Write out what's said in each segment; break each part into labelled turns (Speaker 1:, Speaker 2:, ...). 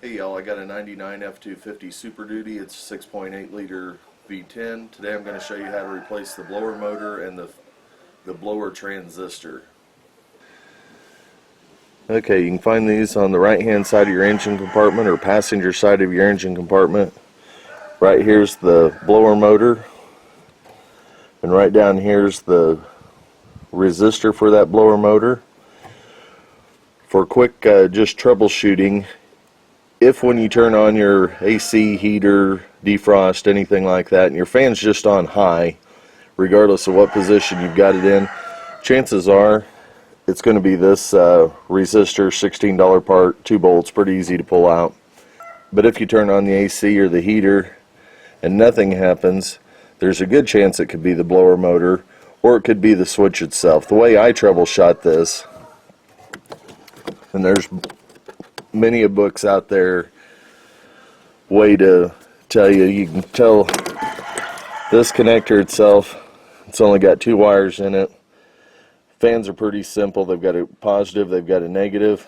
Speaker 1: Hey y'all, I got a 99 F-250 Super Duty. It's 6.8 liter V10. Today I'm going to show you how to replace the blower motor and the blower transistor. Okay, you can find these on the right hand side of your engine compartment or passenger side of your engine compartment. Right here's the blower motor, and right down here's the resistor for that blower motor. For quick just troubleshooting, if when you turn on your AC, heater, defrost, anything like that, and your fan's just on high, regardless of what position you've got it in, chances are it's going to be this resistor, $16 part, 2 bolts, pretty easy to pull out. But if you turn on the AC or the heater and nothing happens, there's a good chance it could be the blower motor, or it could be the switch itself. The way I troubleshot this, and there's many of books out there, way to tell you, you can tell this connector itself, it's only got 2 wires in it. Fans are pretty simple. They've got a positive, they've got a negative.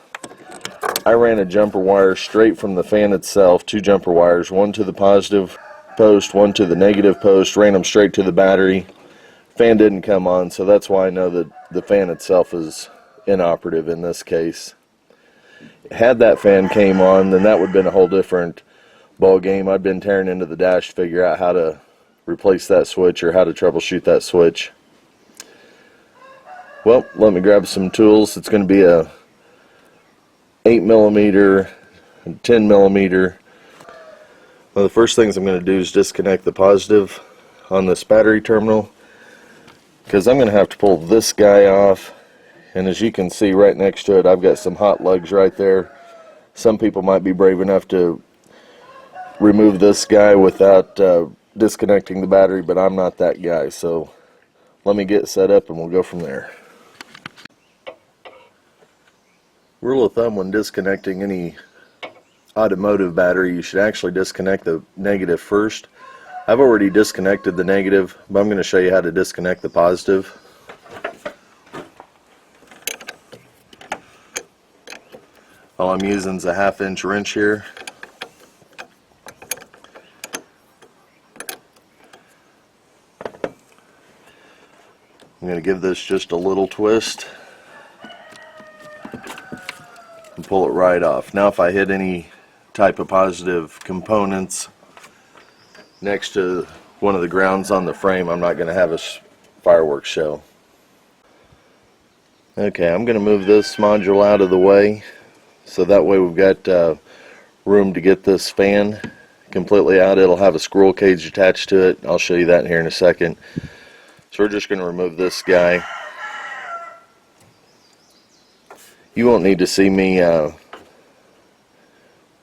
Speaker 1: I ran a jumper wire straight from the fan itself, 2 jumper wires, one to the positive post, one to the negative post, ran them straight to the battery. Fan didn't come on, so that's why I know that the fan itself is inoperative in this case. Had that fan came on, then that would have been a whole different ball game. I'd been tearing into the dash to figure out how to replace that switch or how to troubleshoot that switch. Well, let me grab some tools. It's going to be a 8mm, 10mm. Well, the first things I'm going to do is disconnect the positive on this battery terminal, because I'm going to have to pull this guy off. And as you can see right next to it, I've got some hot lugs right there. Some people might be brave enough to remove this guy without disconnecting the battery, but I'm not that guy. So let me get set up and we'll go from there. Rule of thumb when disconnecting any automotive battery, you should actually disconnect the negative first. I've already disconnected the negative, but I'm going to show you how to disconnect the positive. All I'm using is a 1/2 inch wrench here. I'm going to give this just a little twist and pull it right off. Now if I hit any type of positive components next to one of the grounds on the frame, I'm not going to have a fireworks show. Okay, I'm going to move this module out of the way, so that way we've got room to get this fan completely out. It'll have a squirrel cage attached to it. I'll show you that here in a second. So we're just going to remove this guy. You won't need to see me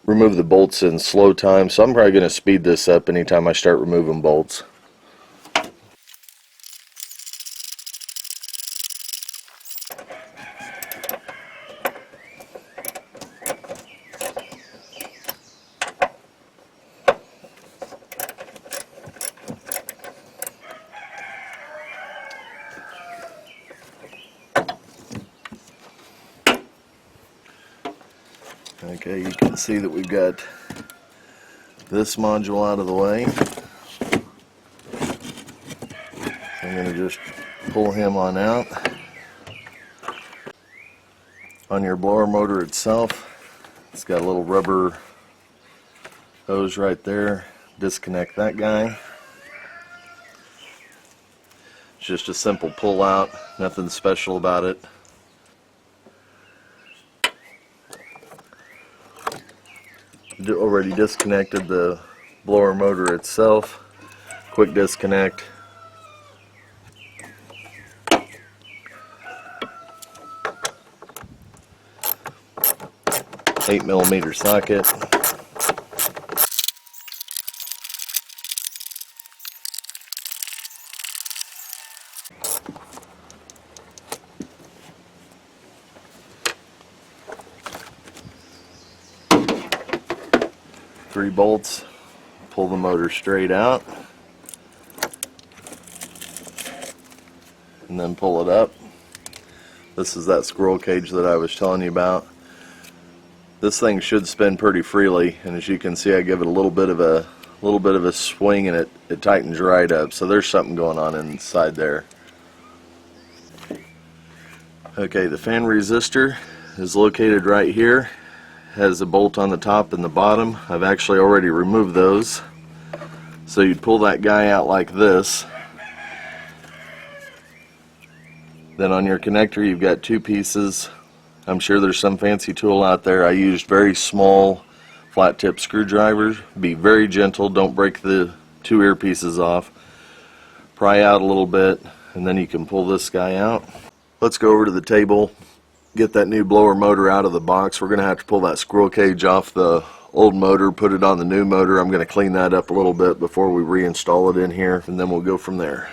Speaker 1: remove the bolts in slow time, so I'm probably going to speed this up anytime I start removing bolts. Okay, you can see that we've got this module out of the way. So I'm going to just pull him on out. On your blower motor itself, it's got a little rubber hose right there. Disconnect that guy. It's just a simple pull out, nothing special about it. Already disconnected the blower motor itself. Quick disconnect. $8mm socket. Three bolts, pull the motor straight out, and then pull it up. This is that squirrel cage that I was telling you about. This thing should spin pretty freely, and as you can see, I give it a little bit of a swing, and it tightens right up. So there's something going on inside there. Okay, the fan resistor is located right here. Has a bolt on the top and the bottom. I've actually already removed those. So you'd pull that guy out like this. Then on your connector you've got two pieces. I'm sure there's some fancy tool out there. I used very small flat tip screwdrivers. Be very gentle, don't break the two earpieces off. Pry out a little bit, and then you can pull this guy out. Let's go over to the table, get that new blower motor out of the box. We're going to have to pull that squirrel cage off the old motor, put it on the new motor. I'm going to clean that up a little bit before we reinstall it in here, and then we'll go from there.